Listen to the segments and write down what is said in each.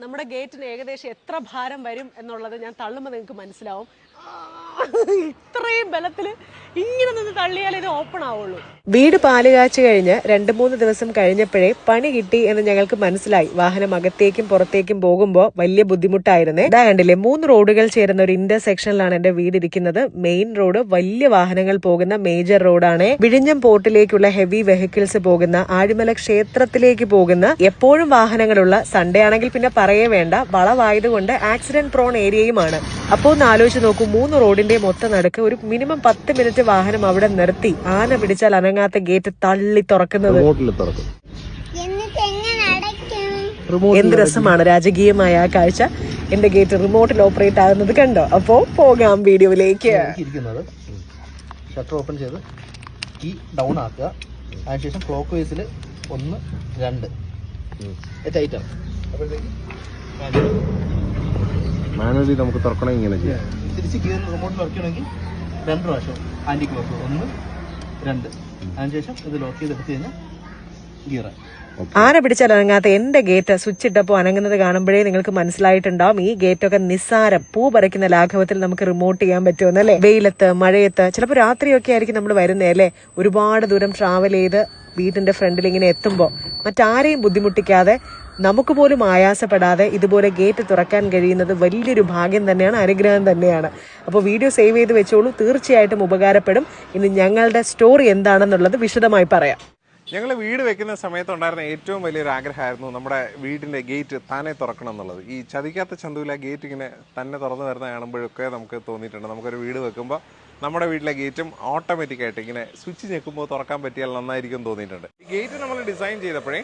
നമ്മുടെ ഗേറ്റിന് ഏകദേശം എത്ര ഭാരം വരും എന്നുള്ളത് ഞാൻ തള്ളുമ്പോൾ നിങ്ങൾക്ക് മനസ്സിലാവും. ഇത്രയും ബലത്തിൽ ഇങ്ങനെ നിന്ന് തള്ളിയാൽ ഇത് ഓപ്പൺ ആവുള്ളൂ. വീട് പാലുകാച്ചു കഴിഞ്ഞ് 2-3 ദിവസം കഴിഞ്ഞപ്പോഴേ പണി കിട്ടി എന്ന് ഞങ്ങൾക്ക് മനസ്സിലായി. വാഹനം അകത്തേക്കും പുറത്തേക്കും പോകുമ്പോൾ വലിയ ബുദ്ധിമുട്ടായിരുന്നേ. ഇതാ കണ്ടില്ലേ, 3 റോഡുകൾ ചേരുന്ന ഒരു ഇന്റർസെക്ഷനിലാണ് എന്റെ വീട് ഇരിക്കുന്നത്. മെയിൻ റോഡ്, വലിയ വാഹനങ്ങൾ പോകുന്ന മേജർ റോഡാണ്. വിഴിഞ്ഞം പോർട്ടിലേക്കുള്ള ഹെവി വെഹിക്കിൾസ് പോകുന്ന, ആഴിമല ക്ഷേത്രത്തിലേക്ക് പോകുന്ന, എപ്പോഴും വാഹനങ്ങളുള്ള, സൺഡേ ആണെങ്കിൽ പിന്നെ പറയേ വേണ്ട, വളവായതുകൊണ്ട് ആക്സിഡന്റ് പ്രോൺ ഏരിയയുമാണ്. അപ്പോൾ ഒന്ന് ആലോചിച്ച് നോക്കൂ, 3 റോഡിന്റെ മൊത്തം നടുക്ക് ഒരു മിനിമം 10 മിനിറ്റ് വാഹനം അവിടെ നിർത്തി ആന പിടിച്ചാൽ അനങ്ങാത്ത ഗേറ്റ് തള്ളി തുറക്കുന്നത്. എന്ത് രസമാണ് രാജകീയമായ ആ കാഴ്ച. എന്റെ ഗേറ്റ് റിമോട്ടിൽ ഓപ്പറേറ്റ് ആകുന്നത് കണ്ടോ? അപ്പോ പോകാം വീഡിയോയിലേക്ക്. ഷട്ടർ ഓപ്പൺ ചെയ്ത് കീ ഡൗൺ ആക്കുക. അതിനുശേഷം ക്ലോക്ക് വൈസിൽ 1, 2 ടൈറ്റ് ആണ്. അപ്പോഴത്തേക്ക് മാനുവലി നമുക്ക് തുറക്കണം. ഇങ്ങനെ ചെയ്യാം. തിരിച്ച് ഗിയർ റിമോട്ടിൽ വർക്ക് ചെയ്യണമെങ്കിൽ 2 പ്രാവശ്യം ആന്റി ക്ലോക്ക് 1, 2. അതിനുശേഷം ഇത് ലോക്ക് ചെയ്തെടുത്ത് കഴിഞ്ഞാൽ ഗിയറായി. ആന പിടിച്ചാൽ അനങ്ങാത്ത എന്റെ ഗേറ്റ് സ്വിച്ച് ഇട്ടപ്പോൾ അനങ്ങുന്നത് കാണുമ്പോഴേ നിങ്ങൾക്ക് മനസ്സിലായിട്ടുണ്ടാവും ഈ ഗേറ്റൊക്കെ നിസ്സാരം, പൂ പറിക്കുന്ന ലാഘവത്തിൽ നമുക്ക് റിമോട്ട് ചെയ്യാൻ പറ്റുമെന്നല്ലേ. വെയിലത്ത്, മഴയത്ത്, ചിലപ്പോൾ രാത്രിയൊക്കെ ആയിരിക്കും നമ്മൾ വരുന്നേ അല്ലേ. ഒരുപാട് ദൂരം ട്രാവൽ ചെയ്ത് വീടിന്റെ ഫ്രണ്ടിൽ ഇങ്ങനെ എത്തുമ്പോൾ മറ്റാരെയും ബുദ്ധിമുട്ടിക്കാതെ, നമുക്ക് പോലും ആയാസപ്പെടാതെ ഇതുപോലെ ഗേറ്റ് തുറക്കാൻ കഴിയുന്നത് വലിയൊരു ഭാഗ്യം തന്നെയാണ്, അനുഗ്രഹം തന്നെയാണ്. അപ്പോൾ വീഡിയോ സേവ് ചെയ്ത് വെച്ചോളൂ, തീർച്ചയായിട്ടും ഉപകാരപ്പെടും. ഇനി ഞങ്ങളുടെ സ്റ്റോറി എന്താണെന്നുള്ളത് വിശദമായി പറയാം. ഞങ്ങൾ വീട് വെക്കുന്ന സമയത്തുണ്ടായിരുന്ന ഏറ്റവും വലിയൊരു ആഗ്രഹമായിരുന്നു നമ്മുടെ വീടിന്റെ ഗേറ്റ് താനെ തുറക്കണം എന്നുള്ളത്. ഈ ചതിക്കാത്ത ചന്തുവിൽ ആ ഗേറ്റ് ഇങ്ങനെ തന്നെ തുറന്നു വരുന്ന കാണുമ്പോഴൊക്കെ നമുക്ക് തോന്നിയിട്ടുണ്ട്, നമുക്കൊരു വീട് വെക്കുമ്പോൾ നമ്മുടെ വീട്ടിലെ ഗേറ്റും ഓട്ടോമാറ്റിക്കായിട്ട് ഇങ്ങനെ സ്വിച്ച് ഞെക്കുമ്പോൾ തുറക്കാൻ പറ്റിയാൽ നന്നായിരിക്കും തോന്നിയിട്ടുണ്ട്. ഈ ഗേറ്റ് നമ്മൾ ഡിസൈൻ ചെയ്തപ്പോഴേ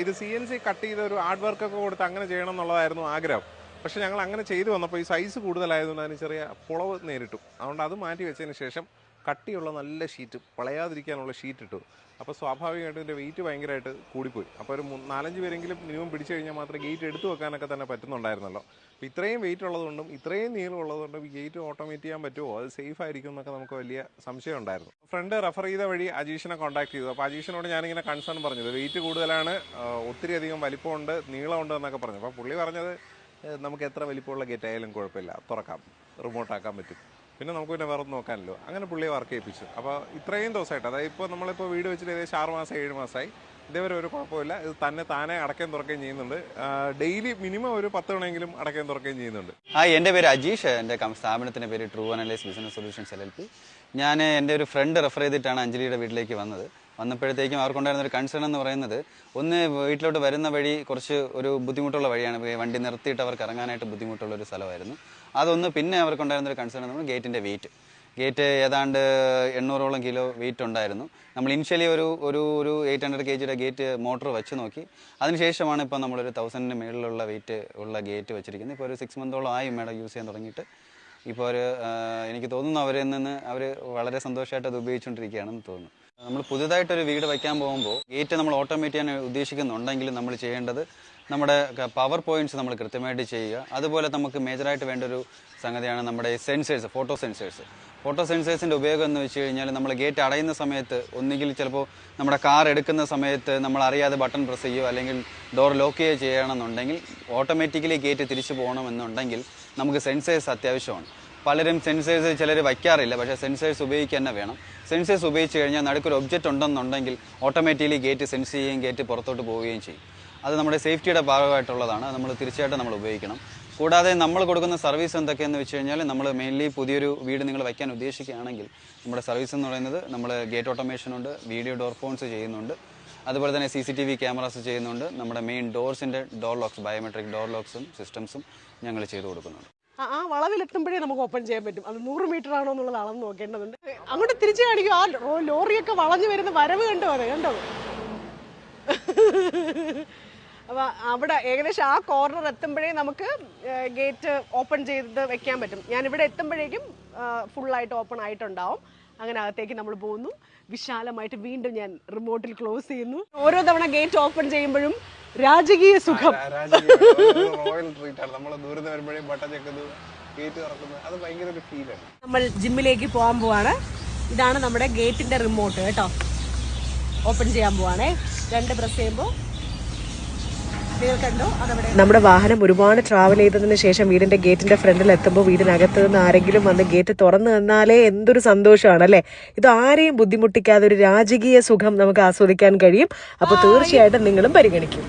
ഇത് CNC കട്ട് ചെയ്ത ഒരു ആർട്ട് വർക്കൊക്കെ കൊടുത്ത് അങ്ങനെ ചെയ്യണം എന്നുള്ളതായിരുന്നു ആഗ്രഹം. പക്ഷെ ഞങ്ങൾ അങ്ങനെ ചെയ്തു വന്നപ്പോൾ ഈ സൈസ് കൂടുതലായതുകൊണ്ട് അതിന് ചെറിയ പുളവ് നേരിട്ടു. അതുകൊണ്ട് അത് മാറ്റി വെച്ചതിന് ശേഷം കട്ടിയുള്ള നല്ല ഷീറ്റ്, വളയാതിരിക്കാനുള്ള ഷീറ്റ് ഇട്ടു. അപ്പോൾ സ്വാഭാവികമായിട്ടും ഇതിൻ്റെ വെയിറ്റ് ഭയങ്കരമായിട്ട് കൂടിപ്പോയി. അപ്പോൾ ഒരു 4-5 പേരെങ്കിലും മിനിമം പിടിച്ചു കഴിഞ്ഞാൽ മാത്രമേ ഗേറ്റ് എടുത്തു വെക്കാനൊക്കെ തന്നെ പറ്റുന്നുണ്ടായിരുന്നല്ലോ. അപ്പോൾ ഇത്രയും വെയിറ്റ് ഉള്ളതുകൊണ്ടും ഇത്രയും നീളം ഉള്ളതുകൊണ്ടും ഈ ഗേറ്റ് ഓട്ടോമേറ്റ് ചെയ്യാൻ പറ്റുമോ, അത് സേഫ് ആയിരിക്കും എന്നൊക്കെ നമുക്ക് വലിയ സംശയം ഉണ്ടായിരുന്നു. ഫ്രണ്ട് റെഫർ ചെയ്ത വഴി അജീഷിനെ കോൺടാക്ട് ചെയ്തു. അപ്പോൾ അജീഷിനോട് ഞാനിങ്ങനെ കൺസേൺ പറഞ്ഞത് വെയിറ്റ് കൂടുതലാണ്, ഒത്തിരി അധികം വലിപ്പമുണ്ട്, നീളമുണ്ട് എന്നൊക്കെ പറഞ്ഞു. അപ്പോൾ പുള്ളി പറഞ്ഞത് നമുക്ക് എത്ര വലിപ്പമുള്ള ഗേറ്റ് ആയാലും കുഴപ്പമില്ല, തുറക്കാം, റിമോട്ടാക്കാൻ പറ്റും, പിന്നെ നമുക്ക് പിന്നെ വേറെ നോക്കാനല്ലോ. അങ്ങനെ പുള്ളിയെ വർക്ക് ചെയ്യിപ്പിച്ചു. അപ്പോൾ ഇത്രയും ദിവസമായിട്ട്, അതായത് ഇപ്പോൾ നമ്മളിപ്പോൾ വീട് വെച്ചിട്ട് ഏകദേശം 6 മാസം 7 മാസമായി, ഇതേവരെ ഒരു കുഴപ്പമില്ല. ഇത് താനെ അടയ്ക്കുകയും തുറക്കുകയും ചെയ്യുന്നുണ്ട്. ഡെയിലി മിനിമം ഒരു 10 തവണയെങ്കിലും അടയ്ക്കുകയും തുറക്കുകയും ചെയ്യുന്നുണ്ട്. എൻ്റെ പേര് അജീഷ്. എൻ്റെ സ്ഥാപനത്തിൻ്റെ പേര് true analyse business solutions LLP. ഞാൻ എൻ്റെ ഒരു ഫ്രണ്ട് റെഫർ ചെയ്തിട്ടാണ് അഞ്ജലിയുടെ വീട്ടിലേക്ക് വന്നപ്പോഴത്തേക്കും അവർക്കുണ്ടായിരുന്ന ഒരു കൺസേൺ എന്ന് പറയുന്നത്, ഒന്ന് വീട്ടിലോട്ട് വരുന്ന വഴി കുറച്ച് ഒരു ബുദ്ധിമുട്ടുള്ള വഴിയാണ്, വണ്ടി നിർത്തിയിട്ട് അവർക്ക് ഇറങ്ങാനായിട്ട് ബുദ്ധിമുട്ടുള്ള ഒരു സ്ഥലമായിരുന്നു. അതൊന്ന്. പിന്നെ അവർക്കുണ്ടായിരുന്ന ഒരു കൺസേൺ എന്ന് പറയുന്നത് ഗേറ്റിൻ്റെ ഗേറ്റ് ഏതാണ്ട് 800ഓളം കിലോ വെയിറ്റ് ഉണ്ടായിരുന്നു. നമ്മൾ ഇനിഷ്യലി ഒരു 800 kgയുടെ ഗേറ്റ് മോട്ടോർ വെച്ച് നോക്കി. അതിനുശേഷമാണ് ഇപ്പോൾ നമ്മളൊരു 1000-ന് മേളിലുള്ള വെയിറ്റ് ഉള്ള ഗേറ്റ് വെച്ചിരിക്കുന്നത്. ഇപ്പോൾ ഒരു 6 മന്തോളം ആയി മേഡം യൂസ് ചെയ്യാൻ തുടങ്ങിയിട്ട്. ഇപ്പോൾ എനിക്ക് തോന്നുന്നു അവരിൽ നിന്ന് അവർ വളരെ സന്തോഷമായിട്ട് അത് ഉപയോഗിച്ചുകൊണ്ടിരിക്കുകയാണെന്ന് തോന്നുന്നു. നമ്മൾ പുതുതായിട്ടൊരു വീട് വയ്ക്കാൻ പോകുമ്പോൾ ഗേറ്റ് നമ്മൾ ഓട്ടോമേറ്റ് ചെയ്യാൻ ഉദ്ദേശിക്കുന്നുണ്ടെങ്കിൽ നമ്മൾ ചെയ്യേണ്ടത് നമ്മുടെ പവർ പോയിന്റ്സ് നമ്മൾ കൃത്യമായിട്ട് ചെയ്യുക. അതുപോലെ നമുക്ക് മേജറായിട്ട് വേണ്ട ഒരു സംഗതിയാണ് നമ്മുടെ സെൻസേഴ്സ്, ഫോട്ടോ സെൻസേഴ്സിൻ്റെ ഉപയോഗം എന്ന് വെച്ച് കഴിഞ്ഞാൽ, നമ്മൾ ഗേറ്റ് അടയുന്ന സമയത്ത് ഒന്നുകിൽ ചിലപ്പോൾ നമ്മുടെ കാർ എടുക്കുന്ന സമയത്ത് നമ്മൾ അറിയാതെ ബട്ടൺ പ്രസ് ചെയ്യുകയോ അല്ലെങ്കിൽ ഡോർ ലോക്ക് ചെയ്യുകയോ ചെയ്യണമെന്നുണ്ടെങ്കിൽ, ഓട്ടോമാറ്റിക്കലി ഗേറ്റ് തിരിച്ചു പോകണമെന്നുണ്ടെങ്കിൽ നമുക്ക് സെൻസേഴ്സ് അത്യാവശ്യമാണ്. പലരും സെൻസേഴ്സ് ചിലർ വയ്ക്കാറില്ല, പക്ഷേ സെൻസേഴ്സ് ഉപയോഗിക്കുക തന്നെ വേണം. സെൻസേഴ്സ് ഉപയോഗിച്ച് കഴിഞ്ഞാൽ നടുക്കൊരു ഒബ്ജക്റ്റ് ഉണ്ടെന്നുണ്ടെങ്കിൽ ഓട്ടോമാറ്റിക്കലി ഗേറ്റ് സെൻസ് ചെയ്യുകയും ഗേറ്റ് പുറത്തോട്ട് പോവുകയും ചെയ്യും. അത് നമ്മുടെ സേഫ്റ്റിയുടെ ഭാഗമായിട്ടുള്ളതാണ്. നമ്മൾ തീർച്ചയായിട്ടും നമ്മൾ ഉപയോഗിക്കണം. കൂടാതെ നമ്മൾ കൊടുക്കുന്ന സർവീസ് എന്തൊക്കെയെന്ന് വെച്ച് കഴിഞ്ഞാൽ, നമ്മൾ മെയിൻലി പുതിയൊരു വീട് നിങ്ങൾ വയ്ക്കാൻ ഉദ്ദേശിക്കുകയാണെങ്കിൽ നമ്മുടെ സർവീസ് എന്ന് പറയുന്നത്, നമ്മൾ ഗേറ്റ് ഓട്ടോമേഷൻ ഉണ്ട്, വീഡിയോ ഡോർ ഫോൺസ് ചെയ്യുന്നുണ്ട്, അതുപോലെ തന്നെ CCTV ക്യാമറാസ് ചെയ്യുന്നുണ്ട്, നമ്മുടെ മെയിൻ ഡോർസിൻ്റെ ഡോർ ലോക്സ്, ബയോമെട്രിക് ഡോർ ലോക്സും സിസ്റ്റംസും ഞങ്ങൾ ചെയ്തു കൊടുക്കുന്നുണ്ട്. ആ വളവിലെത്തുമ്പോഴേ നമുക്ക് ഓപ്പൺ ചെയ്യാൻ പറ്റും. അത് 100 മീറ്റർ ആണോ എന്നുള്ളത് അളന്ന് നോക്കേണ്ടതുണ്ട്. അങ്ങോട്ട് തിരിച്ചു കാണിക്കും. ആ ലോറിയൊക്കെ വളഞ്ഞു വരുന്ന വരവ് കണ്ടോ? അപ്പോൾ അവിടെ ഏകദേശം ആ കോർണർ എത്തുമ്പോഴേ നമുക്ക് ഗേറ്റ് ഓപ്പൺ ചെയ്ത് വെക്കാൻ പറ്റും. ഞാനിവിടെ എത്തുമ്പോഴേക്കും ഫുള്ളായിട്ട് ഓപ്പൺ ആയിട്ടുണ്ടാവും. അങ്ങനെ അകത്തേക്ക് നമ്മൾ പോകുന്നു. വിശാലമായിട്ട് വീണ്ടും ഞാൻ റിമോട്ടിൽ ക്ലോസ് ചെയ്യുന്നു. ഓരോ തവണ ഗേറ്റ് ഓപ്പൺ ചെയ്യുമ്പോഴും രാജകീയ സുഖം. നമ്മൾ ജിമ്മിലേക്ക് പോകാൻ പോവാണ്. ഇതാണ് നമ്മുടെ ഗേറ്റിന്റെ റിമോട്ട് കേട്ടോ. ഓപ്പൺ ചെയ്യാൻ പോവാണേ. 2 പ്രസ് ചെയ്യുമ്പോൾ നിങ്ങൾ കണ്ടോ അതവിടെ? നമ്മുടെ വാഹനം ഒരുപാട് ട്രാവൽ ചെയ്തതിന് ശേഷം വീടിന്റെ ഗേറ്റിന്റെ ഫ്രണ്ടിൽ എത്തുമ്പോൾ വീടിനകത്ത് നിന്ന് ആരെങ്കിലും വന്ന് ഗേറ്റ് തുറന്നു തന്നാലേ എന്തൊരു സന്തോഷമാണ് അല്ലേ. ഇത് ആരെയും ബുദ്ധിമുട്ടിക്കാതെ ഒരു രാജകീയ സുഖം നമുക്ക് ആസ്വദിക്കാൻ കഴിയും. അപ്പോൾ തീർച്ചയായിട്ടും നിങ്ങളും പരിഗണിക്കും.